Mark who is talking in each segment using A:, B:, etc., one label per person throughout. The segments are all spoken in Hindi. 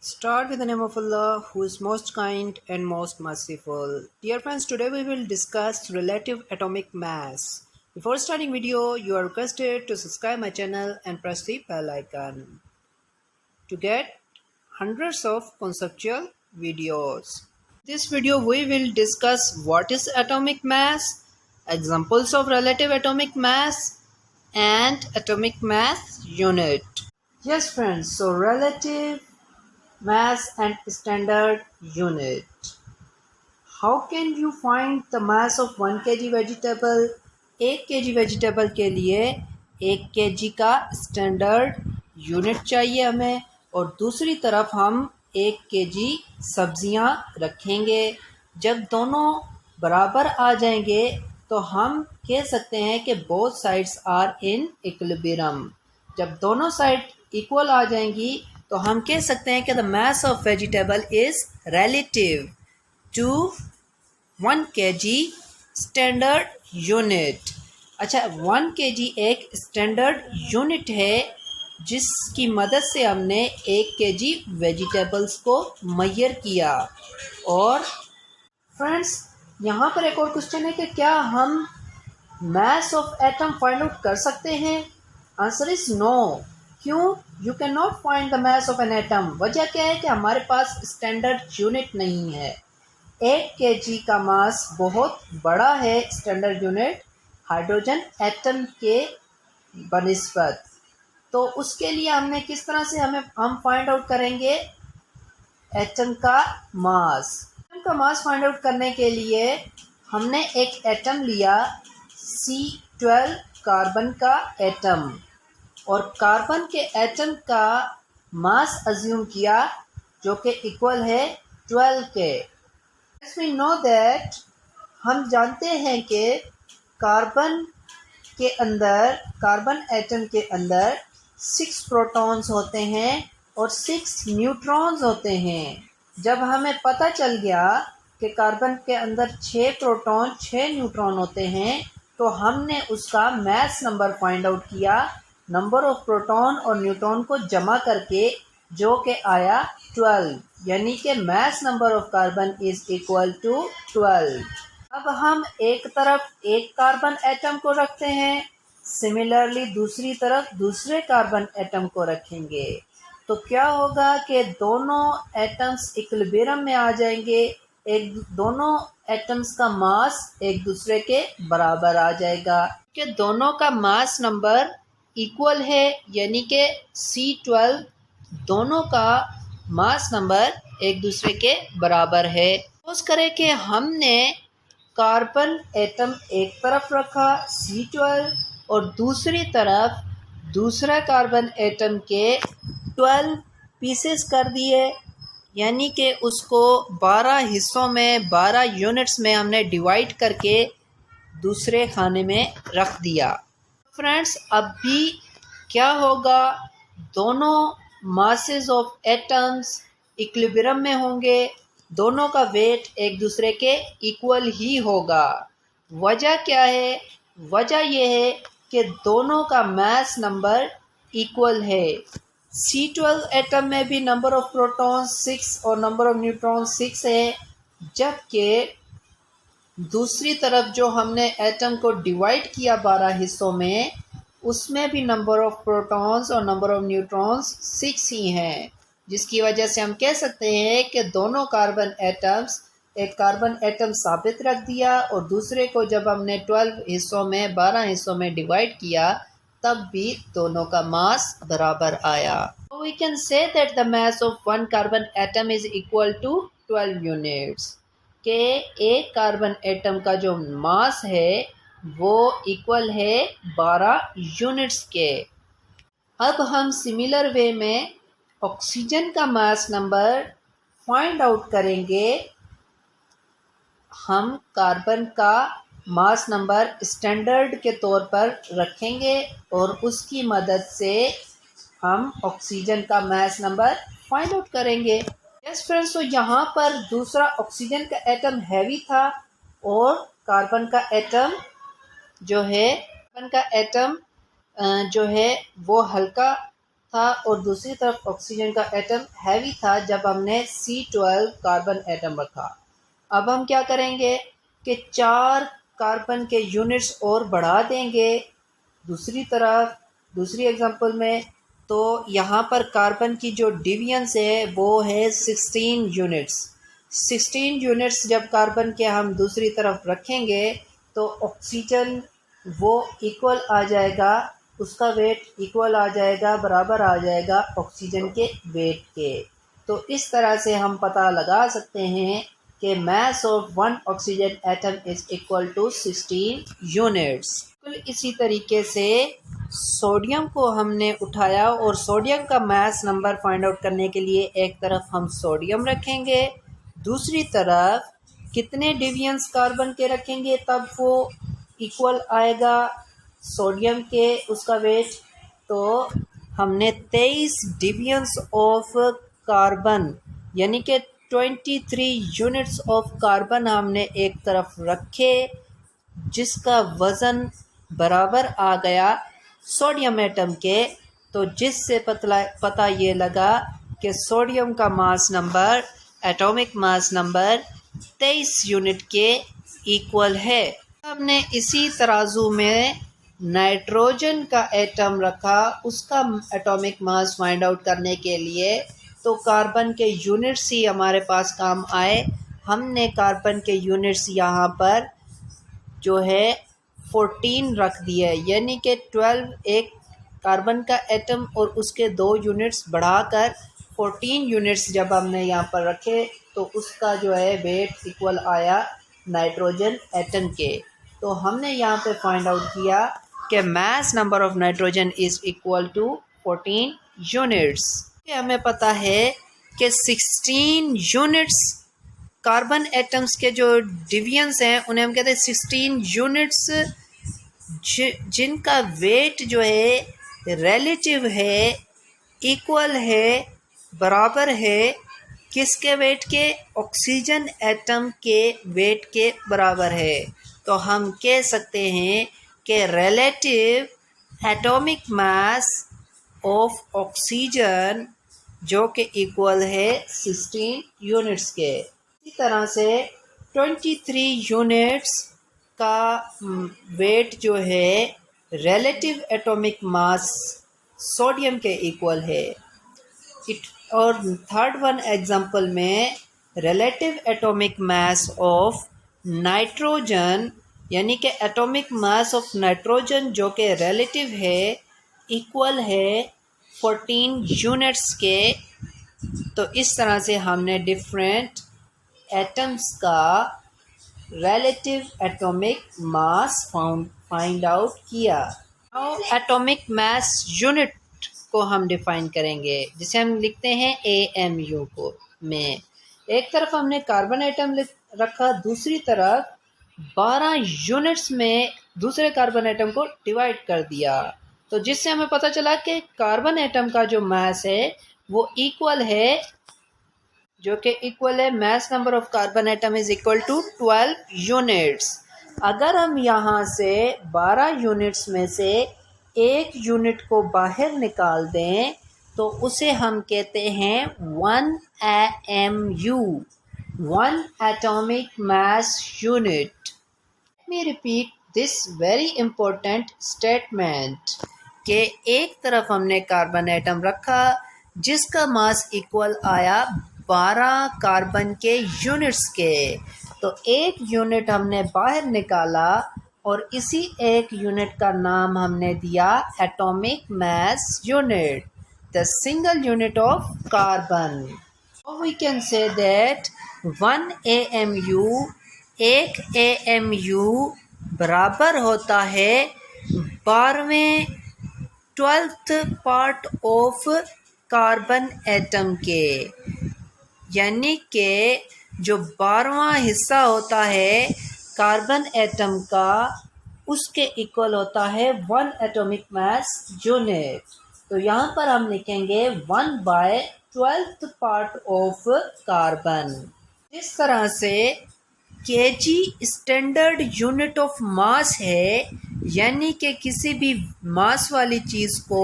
A: Start with the name of Allah, who is most kind and most merciful. Dear friends, today we will discuss relative atomic mass. Before starting video, you are requested to subscribe my channel and press the bell icon to get hundreds of conceptual videos. This video we will discuss what is atomic mass, examples of relative atomic mass, and atomic mass unit. Yes friends, so relative mass and standard unit. How can you find the mass of 1 kg vegetable? 1 kg vegetable के लिए 1 kg का स्टैंडर्ड यूनिट चाहिए हमें, और दूसरी तरफ हम 1 kg सब्जियां रखेंगे। जब दोनों बराबर आ जाएंगे तो हम कह सकते हैं कि both sides are in equilibrium. जब दोनों साइड इक्वल आ जाएंगी तो हम कह सकते हैं कि the mass of vegetable is relative to 1 kg standard unit. अच्छा, 1 kg एक स्टैंडर्ड यूनिट है जिसकी मदद से हमने 1 kg वेजिटेबल्स को मेजर किया। और फ्रेंड्स, यहाँ पर एक और क्वेश्चन है कि क्या हम mass of atom find out कर सकते हैं? Answer is no. क्यों? You can not find the mass of an atom. वजह क्या है कि हमारे पास स्टैंडर्ड यूनिट नहीं है। 1 kg का मास बहुत बड़ा है स्टैंडर्ड यूनिट हाइड्रोजन एटम के बनिस्बत। तो उसके लिए हमने किस तरह से हम फाइंड आउट करेंगे एटम का मास? एटम का मास फाइंड आउट करने के लिए हमने एक एटम लिया C12 कार्बन का एटम, और कार्बन के एटम का मास अज्यूम किया जो कि इक्वल है 12 के। वी नो दैट, हम जानते हैं कि कार्बन के अंदर, कार्बन एटम के अंदर 6 प्रोटॉन्स होते हैं और 6 न्यूट्रॉन्स होते हैं। जब हमें पता चल गया कि कार्बन के अंदर 6 प्रोटॉन 6 न्यूट्रॉन होते हैं तो हमने उसका मास नंबर फाइंड आउट किया, नंबर ऑफ प्रोटॉन और न्यूट्रॉन को जमा करके, जो कि आया 12, यानी कि mass number of carbon is equal to 12। अब हम एक तरफ एक कार्बन एटम को रखते हैं, सिमिलरली दूसरी तरफ दूसरे कार्बन एटम को रखेंगे, तो क्या होगा कि दोनों एटम्स इक्विलिब्रियम में आ जाएंगे। दोनों एटम्स का मास एक दूसरे के बराबर आ जाएगा कि दोनों का मास नंबर इक्वल है, यानी कि C12 दोनों का मास नंबर एक दूसरे के बराबर है। सपोज करें कि हमने कार्बन एटम एक तरफ रखा C12 और दूसरी तरफ दूसरा कार्बन एटम के 12 पीसेस कर दिए, यानी कि उसको 12 हिस्सों में 12 यूनिट्स में हमने डिवाइड करके दूसरे खाने में रख दिया। फ्रेंड्स, अब भी क्या होगा? दोनों मासेस ऑफ एटम्स इक्विलिब्रियम में होंगे, दोनों का वेट एक दूसरे के इक्वल ही होगा। वजह क्या है? वजह यह है कि दोनों का मास नंबर इक्वल है। C12 एटम में भी नंबर ऑफ प्रोटॉन्स 6 और नंबर ऑफ न्यूट्रॉन्स 6 है, जबकि दूसरी तरफ जो हमने एटम को डिवाइड किया 12 हिस्सों में, उसमें भी नंबर ऑफ प्रोटॉन्स और नंबर ऑफ न्यूट्रॉन्स 6 ही हैं, जिसकी वजह से हम कह सकते हैं कि दोनों कार्बन एटम्स, एक कार्बन एटम साबित रख दिया और दूसरे को जब हमने 12 हिस्सों में 12 हिस्सों में डिवाइड किया तब भी दोनों का मास बराबर आया। So we can say that the mass of one carbon atom is equal to 12 units, के एक कार्बन एटम का जो मास है वो इक्वल है 12 यूनिट्स के। अब हम सिमिलर वे में ऑक्सीजन का मास नंबर फाइंड आउट करेंगे। हम कार्बन का मास नंबर स्टैंडर्ड के तौर पर रखेंगे और उसकी मदद से हम ऑक्सीजन का मास नंबर फाइंड आउट करेंगे। यस फ्रेंड्स, तो यहाँ पर दूसरा ऑक्सीजन का एटम हैवी था और कार्बन का एटम जो है वो हल्का था और दूसरी तरफ ऑक्सीजन का एटम हैवी था जब हमने C12 कार्बन एटम रखा। अब हम क्या करेंगे कि 4 कार्बन के यूनिट्स और बढ़ा देंगे दूसरी तरफ, दूसरी एग्जांपल में। तो यहाँ पर कार्बन की जो डिविजन्स है वो है 16 यूनिट्स। 16 यूनिट्स जब कार्बन के हम दूसरी तरफ रखेंगे तो ऑक्सीजन वो इक्वल आ जाएगा, उसका वेट इक्वल आ जाएगा, बराबर आ जाएगा ऑक्सीजन के वेट के। तो इस तरह से हम पता लगा सकते हैं कि mass of one oxygen atom is equal to 16 units. इसी तरीके से सोडियम को हमने उठाया और सोडियम का मास नंबर फाइंड आउट करने के लिए एक तरफ हम सोडियम रखेंगे, दूसरी तरफ कितने डिविजन्स कार्बन के रखेंगे तब वो इक्वल आएगा सोडियम के उसका वेट। तो हमने 23 डिविजन्स ऑफ कार्बन यानी कि 23 यूनिट्स ऑफ कार्बन हमने एक तरफ रखे, जिसका वज़न बराबर आ गया सोडियम एटम के। तो जिससे पता ये लगा कि सोडियम का mass number, atomic mass number 23 unit के इक्वल है। हमने इसी तराजू में नाइट्रोजन का एटम रखा, उसका एटॉमिक मास फाइंड आउट करने के लिए। तो कार्बन के यूनिट्स ही हमारे पास काम आए। हमने कार्बन के यूनिट्स यहाँ पर जो है 14 रख दिए, यानी कि 12 एक कार्बन का एटम और उसके 2 यूनिट्स बढ़ाकर 14 यूनिट्स जब हमने यहाँ पर रखे तो उसका जो है वेट इक्वल आया नाइट्रोजन एटम के। तो हमने यहाँ पे फाइंड आउट किया कि mass number of nitrogen is equal to 14 units. हमें पता है कि 16 यूनिट्स कार्बन एटम्स के जो डिविजन्स हैं उन्हें हम कहते हैं 16 यूनिट्स, जिनका वेट जो है रिलेटिव है, इक्वल है, बराबर है किसके वेट के, ऑक्सीजन एटम के वेट के बराबर है। तो हम कह सकते हैं कि relative atomic mass of oxygen जो कि इक्वल है 16 यूनिट्स के। इसी तरह से 23 यूनिट्स का वेट जो है रिलेटिव एटॉमिक मास सोडियम के इक्वल है। और थर्ड वन एग्जांपल में relative atomic mass of nitrogen यानी कि एटॉमिक मास ऑफ नाइट्रोजन जो कि रिलेटिव है, इक्वल है 14 यूनिट्स के। तो इस तरह से हमने डिफरेंट एटम्स का relative atomic mass find out किया। नाउ एटॉमिक मास यूनिट को हम डिफाइन करेंगे, जिसे हम लिखते हैं AMU को में। एक तरफ हमने कार्बन एटम रखा, दूसरी तरफ 12 यूनिट्स में दूसरे कार्बन एटम को डिवाइड कर दिया। तो जिससे हमें पता चला कि कार्बन एटम का जो मास है वो इक्वल है, जो कि इक्वल है mass number of carbon atom is equal to 12 units. अगर हम यहाँ से 12 यूनिट्स में से एक यूनिट को बाहर निकाल दें तो उसे हम कहते हैं 1 AMU, 1 atomic mass unit. Let me repeat this very important statement कि एक तरफ हमने कार्बन एटम रखा जिसका मास इक्वल आया 12 कार्बन के यूनिट्स के। तो एक यूनिट हमने बाहर निकाला और इसी एक यूनिट का नाम हमने दिया atomic mass unit, the single unit of carbon. We can say that 1 AMU, एक AMU बराबर होता है 12वें 12th part of carbon atom के, यानी कि जो 12वां हिस्सा होता है कार्बन एटम का उसके इक्वल होता है 1 एटॉमिक मास यूनिट। तो यहाँ पर हम लिखेंगे 1/12th पार्ट ऑफ कार्बन। इस तरह से KG standard unit of mass है, यानी कि किसी भी मास वाली चीज़ को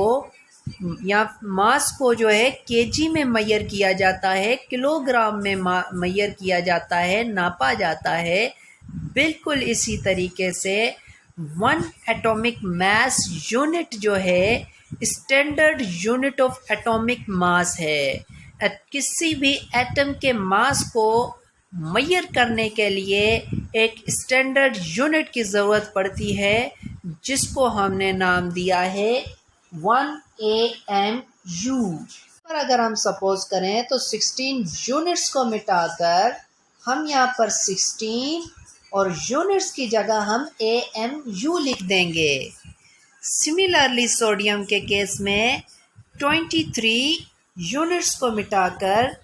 A: या मास को जो है केजी में मेजर किया जाता है, किलोग्राम में मेजर किया जाता है, नापा जाता है। बिल्कुल इसी तरीके से वन एटॉमिक मास यूनिट जो है standard unit of atomic mass है। किसी भी एटम के मास को मेजर करने के लिए एक स्टैंडर्ड यूनिट की ज़रूरत पड़ती है, जिसको हमने नाम दिया है 1 AMU। पर अगर हम सपोज करें तो 16 यूनिट्स को मिटाकर हम यहाँ पर 16 और यूनिट्स की जगह हम AMU लिख देंगे। सिमिलरली सोडियम के केस में 23 यूनिट्स को मिटाकर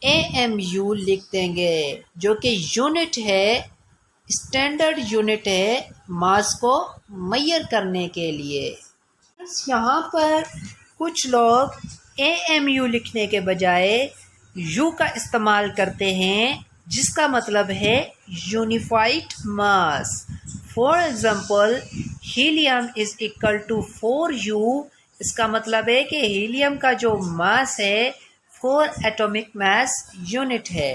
A: AMU लिख देंगे, जो कि यूनिट है, स्टैंडर्ड यूनिट है मास को मेजर करने के लिए। यहाँ पर कुछ लोग AMU लिखने के बजाय U का इस्तेमाल करते हैं, जिसका मतलब है unified mass. For example, helium is equal to 4U। इसका मतलब है कि हीलियम का जो मास है 4 एटॉमिक मास यूनिट है।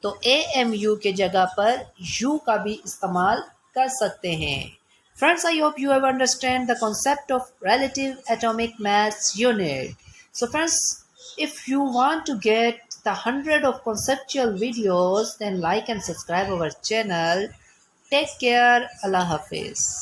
A: तो AMU के जगह पर U का भी इस्तेमाल कर सकते हैं। Friends, I hope you have understand the concept of relative atomic mass unit. So friends, if you want to get the 100 of conceptual videos, then like and subscribe our channel. Take care. Allah Hafiz.